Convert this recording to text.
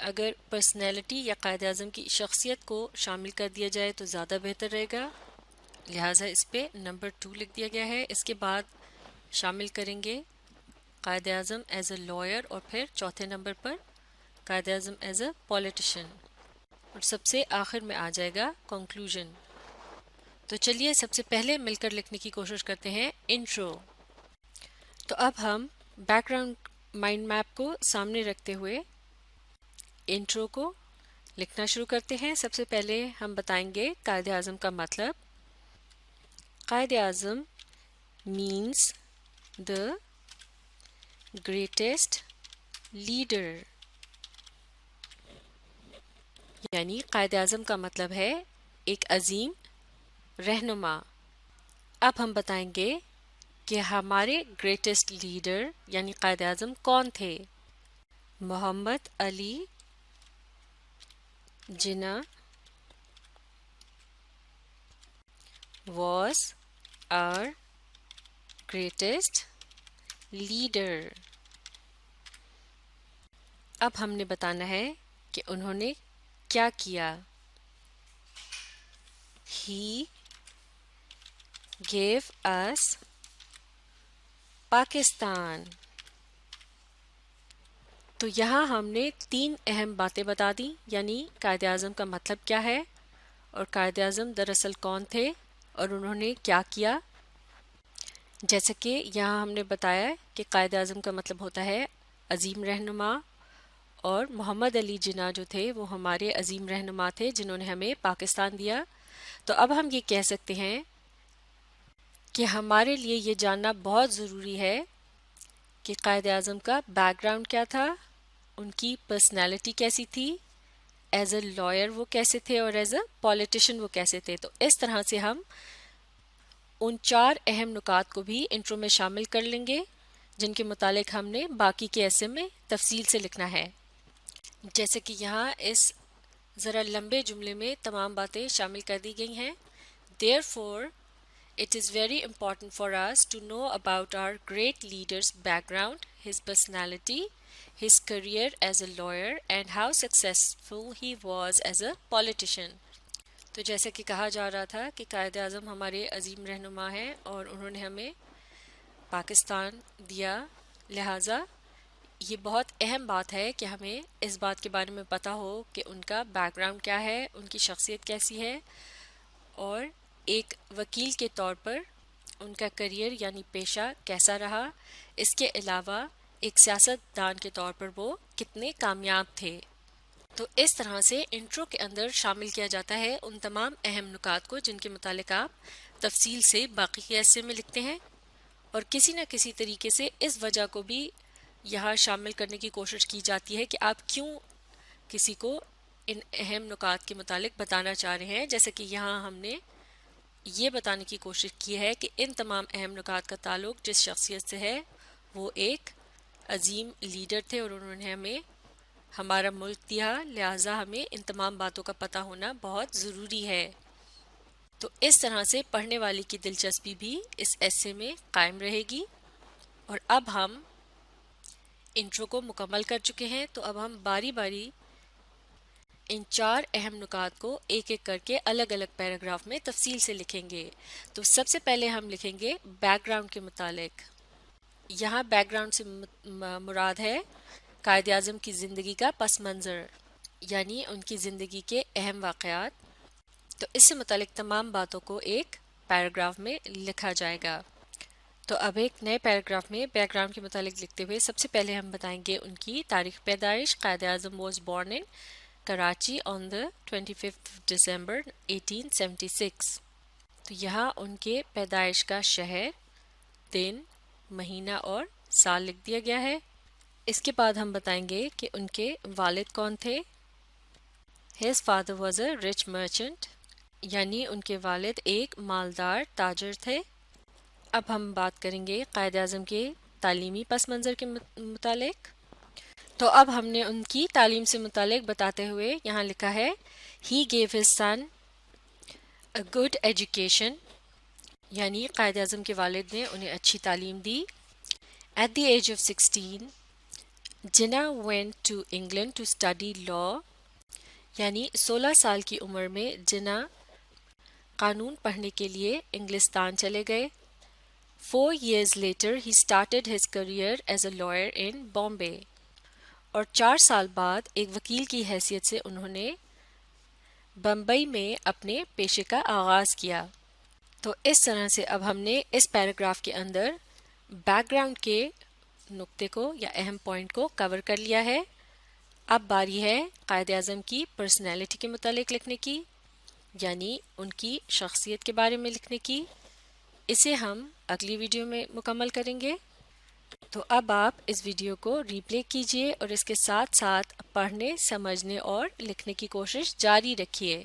اگر پرسنالٹی یا قائد اعظم کی شخصیت کو شامل کر دیا جائے تو زیادہ بہتر رہے گا، لہٰذا اس پہ نمبر 2 لکھ دیا گیا ہے۔ اس کے بعد شامل کریں گے Quaid Azam as a lawyer, اور پھر چوتھے number per Quaid Azam as a politician, اور سب سے آخر میں آ جائے گا کنکلوژن۔ تو چلیے سب سے پہلے مل کر لکھنے کی کوشش کرتے ہیں انٹرو۔ تو اب ہم بیک گراؤنڈ مائنڈ میپ کو سامنے رکھتے ہوئے انٹرو کو لکھنا شروع کرتے ہیں۔ سب سے پہلے ہم بتائیں گے قائد اعظم کا مطلب۔ Quaid Azam means the greatest leader, یعنی قائد اعظم کا مطلب ہے ایک عظیم رہنما۔ اب ہم بتائیں گے کہ ہمارے گریٹسٹ لیڈر یعنی قائد اعظم کون تھے۔ محمد Ali Jinnah was our greatest leader۔ اب ہم نے بتانا ہے کہ انہوں نے کیا کیا۔ He gave us Pakistan. تو یہاں ہم نے 3 اہم باتیں بتا دیں، یعنی قائد اعظم کا مطلب کیا ہے، اور قائد اعظم دراصل کون تھے اور انہوں نے کیا کیا۔ جیسے کہ یہاں ہم نے بتایا کہ قائد اعظم کا مطلب ہوتا ہے عظیم رہنما، اور محمد علی جناح جو تھے وہ ہمارے عظیم رہنما تھے جنہوں نے ہمیں پاکستان دیا۔ تو اب ہم یہ کہہ سکتے ہیں کہ ہمارے لیے یہ جاننا بہت ضروری ہے کہ قائد اعظم کا بیک گراؤنڈ کیا تھا، ان کی پرسنالٹی کیسی تھی، ایز اے لائر وہ کیسے تھے، اور ایز اے پولیٹیشین وہ کیسے تھے۔ تو اس طرح سے ہم ان 4 اہم نکات کو بھی انٹرو میں شامل کر لیں گے جن کے متعلق ہم نے باقی کے ایسے میں تفصیل سے لکھنا ہے۔ جیسے کہ یہاں اس ذرا لمبے جملے میں تمام باتیں شامل کر دی گئی ہیں۔ Therefore, it is very important for us to know about our great leader's background, his personality, his career as a lawyer, and how successful he was as a politician۔ تو جیسے کہ کہا جا رہا تھا کہ قائد اعظم ہمارے عظیم رہنما ہیں اور انہوں نے ہمیں پاکستان دیا، لہٰذا یہ بہت اہم بات ہے کہ ہمیں اس بات کے بارے میں پتہ ہو کہ ان کا بیک گراؤنڈ کیا ہے، ان کی شخصیت کیسی ہے، اور ایک وکیل کے طور پر ان کا کریئر یعنی پیشہ کیسا رہا، اس کے علاوہ ایک سیاست دان کے طور پر وہ کتنے کامیاب تھے۔ تو اس طرح سے انٹرو کے اندر شامل کیا جاتا ہے ان تمام اہم نکات کو جن کے متعلق آپ تفصیل سے باقی کے حصے میں لکھتے ہیں، اور کسی نہ کسی طریقے سے اس وجہ کو بھی یہاں شامل کرنے کی کوشش کی جاتی ہے کہ آپ کیوں کسی کو ان اہم نکات کے متعلق بتانا چاہ رہے ہیں۔ جیسے کہ یہاں ہم نے یہ بتانے کی کوشش کی ہے کہ ان تمام اہم نکات کا تعلق جس شخصیت سے ہے وہ ایک عظیم لیڈر تھے اور انہوں نے ہمیں ہمارا ملک دیا، لہٰذا ہمیں ان تمام باتوں کا پتہ ہونا بہت ضروری ہے۔ تو اس طرح سے پڑھنے والے کی دلچسپی بھی اس ایسے میں قائم رہے گی۔ اور اب ہم انٹرو کو مکمل کر چکے ہیں، تو اب ہم باری باری ان 4 اہم نکات کو ایک ایک کر کے الگ الگ پیراگراف میں تفصیل سے لکھیں گے۔ تو سب سے پہلے ہم لکھیں گے بیک گراؤنڈ کے متعلق۔ یہاں بیک گراؤنڈ سے مراد ہے قائد اعظم کی زندگی کا پس منظر، یعنی ان کی زندگی کے اہم واقعات۔ تو اس سے متعلق تمام باتوں کو ایک پیراگراف میں لکھا جائے گا۔ تو اب ایک نئے پیراگراف میں بیک گراؤنڈ کے متعلق لکھتے ہوئے سب سے پہلے ہم بتائیں گے ان کی تاریخ پیدائش۔ Quaid Azam was born in Karachi آن دا 25 دسمبر 1876۔ تو یہاں ان کے پیدائش کا شہر، دن، مہینہ اور سال لکھ دیا گیا ہے۔ اس کے بعد ہم بتائیں گے کہ ان کے والد کون تھے۔ His father was a rich merchant، یعنی ان کے والد ایک مالدار تاجر تھے۔ اب ہم بات کریں گے قائد اعظم کے تعلیمی پس منظر کے متعلق۔ تو اب ہم نے ان کی تعلیم سے متعلق بتاتے ہوئے یہاں لکھا ہے He gave his son a good education، یعنی قائد اعظم کے والد نے انہیں اچھی تعلیم دی۔ At the age of 16، جنا went to England to study law، یعنی 16 سال کی عمر میں جنا قانون پڑھنے کے لیے انگلستان چلے گئے۔ 4 years later he started his career as a lawyer in Bombay، اور 4 سال بعد ایک وکیل کی حیثیت سے انہوں نے بمبئی میں اپنے پیشے کا آغاز کیا۔ تو اس طرح سے اب ہم نے اس پیراگراف کے اندر بیک گراؤنڈ کے نقطے کو یا اہم پوائنٹ کو کور کر لیا ہے۔ اب باری ہے قائد اعظم کی پرسنالٹی کے متعلق لکھنے کی، یعنی ان کی شخصیت کے بارے میں لکھنے کی۔ اسے ہم اگلی ویڈیو میں مکمل کریں گے۔ تو اب آپ اس ویڈیو کو ری پلے کیجئے اور اس کے ساتھ ساتھ پڑھنے، سمجھنے اور لکھنے کی کوشش جاری رکھیے۔